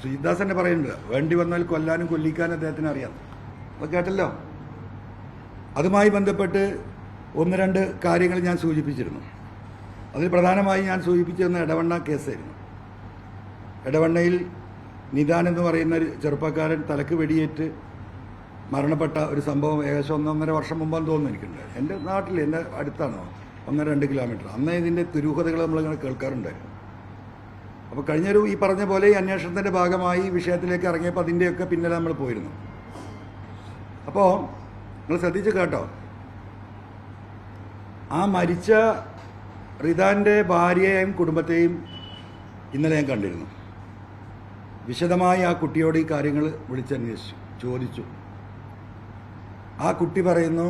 ശ്രീദാസ് തന്നെ പറയുന്നുണ്ട്, വേണ്ടി വന്നാൽ കൊല്ലാനും കൊല്ലിക്കാനും അദ്ദേഹത്തിന് അറിയാം. അപ്പോൾ കേട്ടല്ലോ. അതുമായി ബന്ധപ്പെട്ട് ഒന്ന് രണ്ട് കാര്യങ്ങൾ ഞാൻ സൂചിപ്പിച്ചിരുന്നു. അതിൽ പ്രധാനമായി ഞാൻ സൂചിപ്പിച്ചിരുന്ന എടവണ്ണ കേസായിരുന്നു. എടവണ്ണയിൽ നിദാൻ എന്ന് പറയുന്ന ഒരു ചെറുപ്പക്കാരൻ തലക്ക് വെടിയേറ്റ് മരണപ്പെട്ട ഒരു സംഭവം ഏകദേശം 1.5 വർഷം മുമ്പാന്ന് തോന്നുന്നു എനിക്കുണ്ട്. എൻ്റെ നാട്ടിൽ, എൻ്റെ അടുത്താണോ 1-2 കിലോമീറ്റർ. അന്നേ ഇതിൻ്റെ ദുരൂഹതകൾ നമ്മളിങ്ങനെ കേൾക്കാറുണ്ടായിരുന്നു. അപ്പോൾ കഴിഞ്ഞൊരു ഈ പറഞ്ഞ പോലെ ഈ അന്വേഷണത്തിൻ്റെ ഭാഗമായി ഈ വിഷയത്തിലേക്ക് ഇറങ്ങിയപ്പോൾ അതിൻ്റെയൊക്കെ പിന്നിൽ നമ്മൾ പോയിരുന്നു. അപ്പോൾ നിങ്ങൾ ശ്രദ്ധിച്ച് കേട്ടോ, ആ മരിച്ച റിദാൻ്റെ ഭാര്യയെയും കുടുംബത്തെയും ഇന്നലെ ഞാൻ കണ്ടിരുന്നു. വിശദമായി ആ കുട്ടിയോട് ഈ കാര്യങ്ങൾ വിളിച്ചന്വേഷിച്ചു, ചോദിച്ചു. ആ കുട്ടി പറയുന്നു,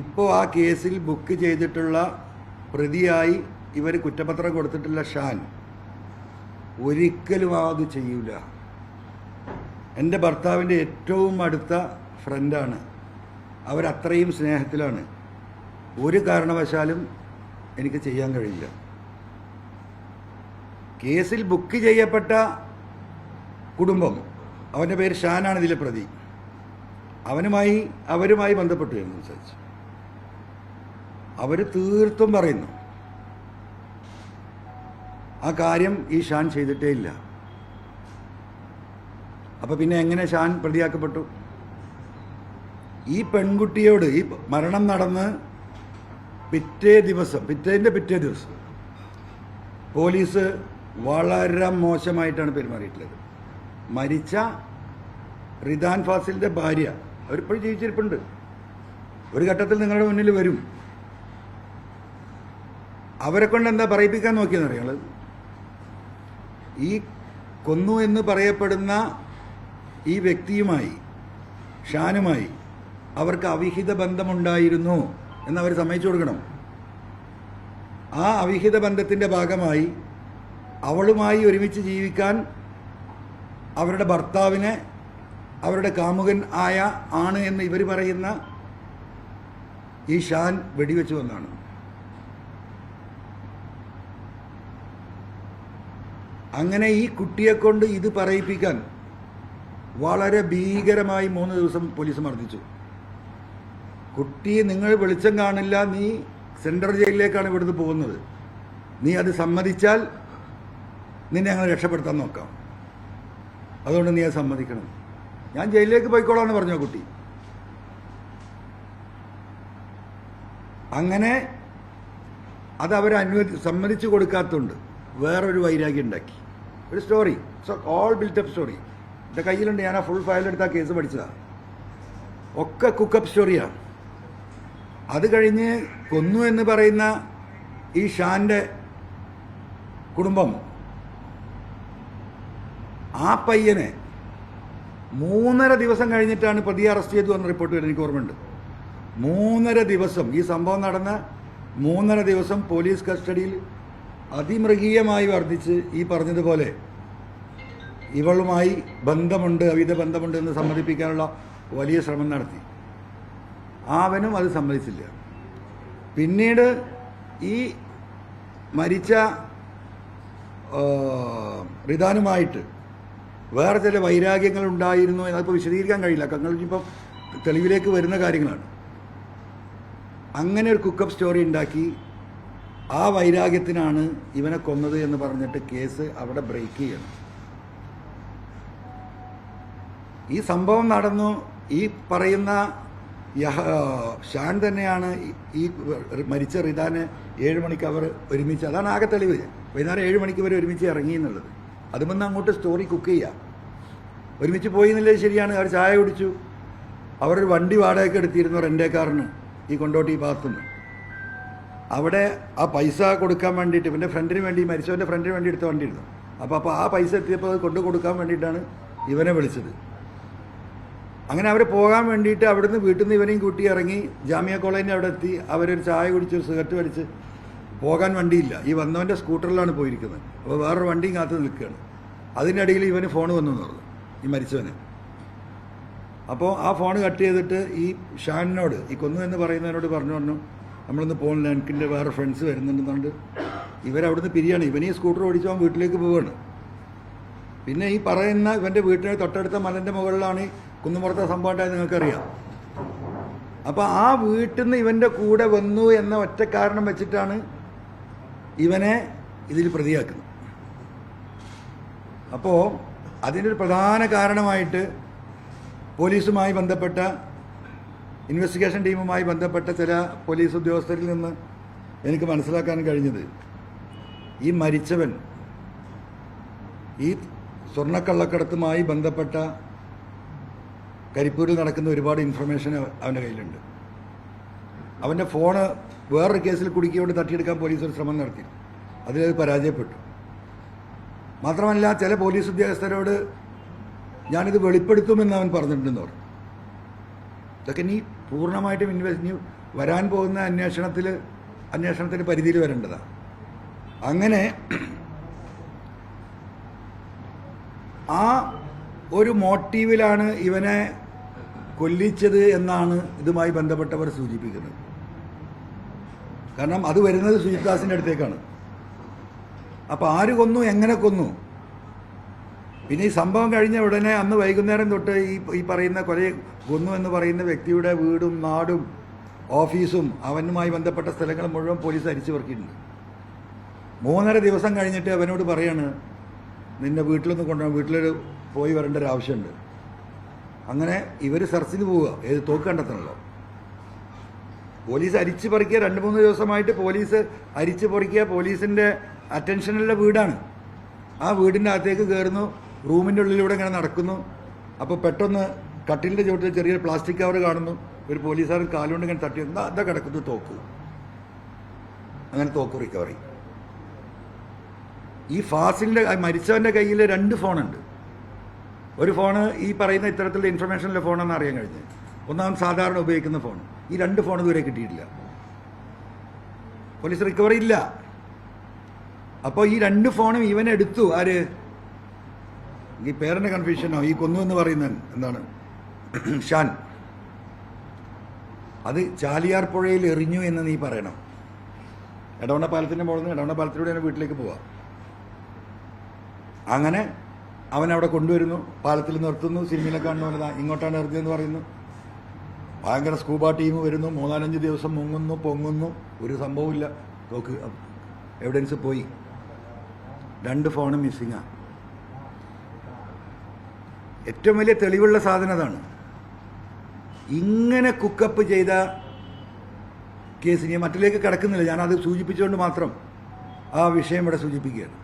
ഇപ്പോൾ ആ കേസിൽ ബുക്ക് ചെയ്തിട്ടുള്ള പ്രതിയായി ഇവർ കുറ്റപത്രം കൊടുത്തിട്ടുള്ള ഷാൻ ഒരിക്കലും അത് ചെയ്യൂല. എൻ്റെ ഭർത്താവിൻ്റെ ഏറ്റവും അടുത്ത ഫ്രണ്ടാണ്, അവരത്രയും സ്നേഹത്തിലാണ്. ഒരു കാരണവശാലും എനിക്ക് ചെയ്യാൻ കഴിയില്ല. കേസിൽ ബുക്ക് ചെയ്യപ്പെട്ട കുടുംബം, അവൻ്റെ പേര് ഷാനാണ് ഇതിലെ പ്രതി, അവരുമായി ബന്ധപ്പെട്ടു എന്നനുസരിച്ച് അവർ തീർത്തും പറയുന്നു ആ കാര്യം ഈ ഷാൻ ചെയ്തിട്ടേ ഇല്ല. അപ്പം പിന്നെ എങ്ങനെ ഷാൻ പ്രതിയാക്കപ്പെട്ടു? ഈ പെൺകുട്ടിയോട് ഈ മരണം നടന്ന് പിറ്റേൻ്റെ പിറ്റേ ദിവസം പോലീസ് വളരെ മോശമായിട്ടാണ് പെരുമാറിയിട്ടുള്ളത്. മരിച്ച റിദാൻ ഫാസിലിൻ്റെ ഭാര്യ അവരിപ്പോഴും ജീവിച്ചിരിപ്പുണ്ട്. ഒരു ഘട്ടത്തിൽ നിങ്ങളുടെ മുന്നിൽ വരും. അവരെ കൊണ്ട് എന്താ പറയിപ്പിക്കാൻ നോക്കിയെന്നറിയാം. ഈ കൊന്നു എന്ന് പറയപ്പെടുന്ന ഈ വ്യക്തിയുമായി, ഷാനുമായി അവർക്ക് അവിഹിത ബന്ധമുണ്ടായിരുന്നു എന്നവർ സമ്മതിച്ചു കൊടുക്കണം. ആ അവിഹിത ബന്ധത്തിൻ്റെ ഭാഗമായി അവളുമായി ഒരുമിച്ച് ജീവിക്കാൻ അവരുടെ ഭർത്താവിനെ അവരുടെ കാമുകൻ ആണ് എന്ന് ഇവർ പറയുന്ന ഈ ഷാൻ വെടിവെച്ച് വന്നാണ്. അങ്ങനെ ഈ കുട്ടിയെക്കൊണ്ട് ഇത് പറയിപ്പിക്കാൻ വളരെ ഭീകരമായി 3 ദിവസം പോലീസ് മർദ്ദിച്ചു. കുട്ടിയെ നിങ്ങൾ വെളിച്ചം കാണില്ല, നീ സെൻട്രൽ ജയിലിലേക്കാണ് ഇവിടുന്ന് പോകുന്നത്, നീ അത് സമ്മതിച്ചാൽ നിന്നെ ഞങ്ങൾ രക്ഷപ്പെടുത്താൻ നോക്കാം, അതുകൊണ്ട് നീ അത് സമ്മതിക്കണം, ഞാൻ ജയിലിലേക്ക് പോയിക്കോളാമെന്ന് പറഞ്ഞു ആ കുട്ടി. അങ്ങനെ അത് അവർ സമ്മതിച്ചു കൊടുക്കാത്തതുകൊണ്ട് വേറൊരു വൈരാഗ്യം ഉണ്ടാക്കി. ഒരു സ്റ്റോറി, ഓൾ ബിൽറ്റപ്പ് സ്റ്റോറി എൻ്റെ കയ്യിലുണ്ട്. ഞാൻ ആ ഫുൾ ഫയലെടുത്ത് ആ കേസ് പഠിച്ചതാണ്. ഒക്കെ കുക്കപ്പ് സ്റ്റോറിയാണ്. അത് കഴിഞ്ഞ് കൊന്നു എന്ന് പറയുന്ന ഈ ഷാൻ്റെ കുടുംബം ആ പയ്യനെ 3.5 ദിവസം കഴിഞ്ഞിട്ടാണ് പ്രതിയെ അറസ്റ്റ് ചെയ്തു എന്ന റിപ്പോർട്ട് വരുന്നത്. എനിക്ക് ഓർമ്മയുണ്ട്. 3.5 ദിവസം, ഈ സംഭവം നടന്ന 3.5 ദിവസം പോലീസ് കസ്റ്റഡിയിൽ അതിമൃഗീയമായി വർദ്ധിച്ച് ഈ പറഞ്ഞതുപോലെ ഇവളുമായി ബന്ധമുണ്ട്, അവിധ ബന്ധമുണ്ട് എന്ന് സമ്മതിപ്പിക്കാനുള്ള വലിയ ശ്രമം നടത്തി. അവനും അത് സമ്മതിച്ചില്ല. പിന്നീട് ഈ മരിച്ച റിദാനുമായിട്ട് വേറെ ചില വൈരാഗ്യങ്ങൾ ഉണ്ടായിരുന്നു എന്നതിപ്പോൾ വിശദീകരിക്കാൻ കഴിയില്ല. ഇപ്പം തെളിവിലേക്ക് വരുന്ന കാര്യങ്ങളാണ്. അങ്ങനെ ഒരു കുക്കപ്പ് സ്റ്റോറി ഉണ്ടാക്കി ആ വൈരാഗ്യത്തിനാണ് ഇവനെ കൊന്നത് എന്ന് പറഞ്ഞിട്ട് കേസ് അവിടെ ബ്രേക്ക് ചെയ്യണം. ഈ സംഭവം നടന്നു. ഈ പറയുന്ന ഷാൻ തന്നെയാണ് ഈ മരിച്ച റിദാന് 7 മണിക്ക് അവർ ഒരുമിച്ച്, അതാണ് ആകെ തെളിവ്, വൈകുന്നേരം 7 മണിക്ക് ഇവർ ഒരുമിച്ച് ഇറങ്ങി എന്നുള്ളത്. അതുമെന്ന് അങ്ങോട്ട് സ്റ്റോറി കുക്ക് ചെയ്യുക. ഒരുമിച്ച് പോയി എന്നുള്ളത് ശരിയാണ്. അവർ ചായ കുടിച്ചു. അവരൊരു വണ്ടി വാടകയ്ക്ക് എടുത്തിരുന്നു, റെൻ്റേ കാറിന്, ഈ കൊണ്ടോട്ടി ഭാഗത്തുനിന്ന്. അവിടെ ആ പൈസ കൊടുക്കാൻ വേണ്ടിയിട്ട് ഇവൻ്റെ ഫ്രണ്ടിന് വേണ്ടി, മരിച്ചവൻ്റെ ഫ്രണ്ടിന് വേണ്ടി എടുത്ത വണ്ടി ഇരുന്നു. അപ്പോൾ ആ പൈസ എത്തിയപ്പോൾ അത് കൊണ്ടു കൊടുക്കാൻ വേണ്ടിയിട്ടാണ് ഇവനെ വിളിച്ചത്. അങ്ങനെ അവർ പോകാൻ വേണ്ടിയിട്ട് അവിടുന്ന് വീട്ടിൽ നിന്ന് ഇവനെയും കൂട്ടി ഇറങ്ങി ജാമിയ കോളേജിൻ്റെ അവിടെ എത്തി. അവരൊരു ചായ കുടിച്ച് ഒരു സിഗരറ്റ് വലിച്ച് പോകാൻ വണ്ടിയില്ല. ഈ വന്നവൻ്റെ സ്കൂട്ടറിലാണ് പോയിരിക്കുന്നത്. അപ്പോൾ വേറൊരു വണ്ടിയും കാത്ത് നിൽക്കുകയാണ്. അതിനിടയിൽ ഇവന് ഫോൺ വന്നു എന്ന് പറഞ്ഞു, ഈ മരിച്ചവന്. അപ്പോൾ ആ ഫോൺ കട്ട് ചെയ്തിട്ട് ഈ ഷാനിനോട്, ഈ കൊന്നു എന്ന് പറയുന്നതിനോട് പറഞ്ഞു നമ്മളൊന്ന് പോകുന്നില്ല, എനിക്കിൻ്റെ വേറെ ഫ്രണ്ട്സ് വരുന്നുണ്ടെന്നുണ്ട്. ഇവരവിടുന്ന് പിരിയാണ്. ഇവനീ സ്കൂട്ടർ ഓടിച്ചവൻ വീട്ടിലേക്ക് പോവുകയാണ്. പിന്നെ ഈ പറയുന്ന ഇവൻ്റെ വീട്ടിന് തൊട്ടടുത്ത മലൻ്റെ മുകളിലാണ് ഈ കുന്നുപുറത്തെ സംഭവം ഉണ്ടായത് നിങ്ങൾക്കറിയാം. അപ്പോൾ ആ വീട്ടിൽ നിന്ന് ഇവൻ്റെ കൂടെ വന്നു എന്ന ഒറ്റ കാരണം വെച്ചിട്ടാണ് ഇവനെ ഇതിൽ പ്രതിയാക്കുന്നത്. അപ്പോൾ അതിനൊരു പ്രധാന കാരണമായിട്ട് പോലീസുമായി ബന്ധപ്പെട്ട ഇൻവെസ്റ്റിഗേഷൻ ടീമുമായി ബന്ധപ്പെട്ട ചില പോലീസ് ഉദ്യോഗസ്ഥരിൽ നിന്ന് എനിക്ക് മനസ്സിലാക്കാൻ കഴിഞ്ഞത്, ഈ മരിച്ചവൻ ഈ സ്വർണ്ണക്കള്ളക്കടത്തുമായി ബന്ധപ്പെട്ട കരിപ്പൂരിൽ നടക്കുന്ന ഒരുപാട് ഇൻഫർമേഷൻ അവൻ്റെ കയ്യിലുണ്ട്. അവൻ്റെ ഫോണ് വേറൊരു കേസിൽ കുടുക്കിയോണ്ട് തട്ടിയെടുക്കാൻ പോലീസ് ഒരു ശ്രമം നടത്തി, അതിലത് പരാജയപ്പെട്ടു. മാത്രമല്ല ചില പോലീസ് ഉദ്യോഗസ്ഥരോട് ഞാനിത് വെളിപ്പെടുത്തുമെന്ന് അവൻ പറഞ്ഞിട്ടുണ്ടെന്ന് പറഞ്ഞു. ഇതൊക്കെ നീ പൂർണ്ണമായിട്ടും ഇനി വരാൻ പോകുന്ന അന്വേഷണത്തിന് പരിധിയിൽ വരേണ്ടതാണ്. അങ്ങനെ ആ ഒരു മോട്ടീവിലാണ് ഇവനെ കൊല്ലിച്ചത് എന്നാണ് ഇതുമായി ബന്ധപ്പെട്ടവർ സൂചിപ്പിക്കുന്നത്. കാരണം അത് വരുന്നത് സുജിത്ദാസിൻ്റെ അടുത്തേക്കാണ്. അപ്പോൾ ആര് കൊന്നു, എങ്ങനെ കൊന്നു, പിന്നെ ഈ സംഭവം കഴിഞ്ഞ ഉടനെ അന്ന് വൈകുന്നേരം തൊട്ട് ഈ പറയുന്ന കൊന്നു എന്ന് പറയുന്ന വ്യക്തിയുടെ വീടും നാടും ഓഫീസും അവനുമായി ബന്ധപ്പെട്ട സ്ഥലങ്ങൾ മുഴുവൻ പോലീസ് അരിച്ചു പെറുക്കിയിട്ടുണ്ട്. 3.5 ദിവസം കഴിഞ്ഞിട്ട് അവനോട് പറയാണ്, നിന്നെ വീട്ടിലൊന്ന് കൊണ്ടുപോകാൻ, വീട്ടിലൊരു പോയി വരേണ്ട ഒരു ആവശ്യമുണ്ട്. അങ്ങനെ ഇവർ സെർച്ചിന് പോവുക, ഏത് തോക്ക് കണ്ടെത്തണല്ലോ. പോലീസ് അരിച്ചു പറിക്കുക, 2-3 ദിവസമായിട്ട് പോലീസ് അരിച്ചു പറിക്കുക. പോലീസിൻ്റെ അറ്റൻഷനുള്ള വീടാണ്. ആ വീടിൻ്റെ അകത്തേക്ക് കയറുന്നു, റൂമിൻ്റെ ഉള്ളിലൂടെ ഇങ്ങനെ നടക്കുന്നു. അപ്പോൾ പെട്ടെന്ന് കട്ടിലിൻ്റെ ചുവട്ടിൽ ചെറിയൊരു പ്ലാസ്റ്റിക് കവർ കാണുന്നു. ഒരു പോലീസുകാരൻ കാലുകൊണ്ട് ഇങ്ങനെ തട്ടി, എന്താ കിടക്കുന്നു തോക്ക്. അങ്ങനെ തോക്ക് റിക്കവറി. ഈ ഫാസിലിൻ്റെ മരിച്ചവൻ്റെ കയ്യിൽ 2 ഫോണുണ്ട്. ഒരു ഫോണ് ഈ പറയുന്ന ഇത്തരത്തിലുള്ള ഇൻഫർമേഷനിലെ ഫോണെന്ന് അറിയാൻ കഴിഞ്ഞ്, ഒന്നാമത് സാധാരണ ഉപയോഗിക്കുന്ന ഫോൺ. ഈ 2 ഫോൺ ഇതുവരെ കിട്ടിയിട്ടില്ല, പോലീസ് റിക്കവറി ഇല്ല. അപ്പോൾ ഈ 2 ഫോണും ഇവനെടുത്തു. ആര്? ഈ പേരൻ്റെ കൺഫ്യൂഷനോ, ഈ കൊന്നു എന്ന് പറയുന്നത് എന്താണ്, ഷാൻ. അത് ചാലിയാർ പുഴയിൽ എറിഞ്ഞു എന്ന് നീ പറയണം. എടവണ്ണ പാലത്തിൻ്റെ മുകളിൽ നിന്ന് എടവണ്ണ പാലത്തിലൂടെ തന്നെ വീട്ടിലേക്ക് പോവാം. അങ്ങനെ അവനവിടെ കൊണ്ടുവരുന്നു, പാലത്തിൽ നിർത്തുന്നു. സിനിമയിലെ കാണുന്ന ഇങ്ങോട്ടാണ് എറിഞ്ഞതെന്ന് പറയുന്നു. ഭയങ്കര സ്കൂബ ടീം വരുന്നു. 3-4 ദിവസം മുങ്ങുന്നു, പൊങ്ങുന്നു, ഒരു സംഭവമില്ല. തോക്ക് എവിഡൻസ് പോയി. 2 ഫോണും മിസ്സിങ്ങാണ്. ഏറ്റവും വലിയ തെളിവുള്ള സാധനം അതാണ്. ഇങ്ങനെ കുക്കപ്പ് ചെയ്ത കേസ് ഞാൻ മറ്റിലേക്ക് കിടക്കുന്നില്ല, ഞാനത് സൂചിപ്പിച്ചുകൊണ്ട് മാത്രം ആ വിഷയം ഇവിടെ സൂചിപ്പിക്കുകയാണ്.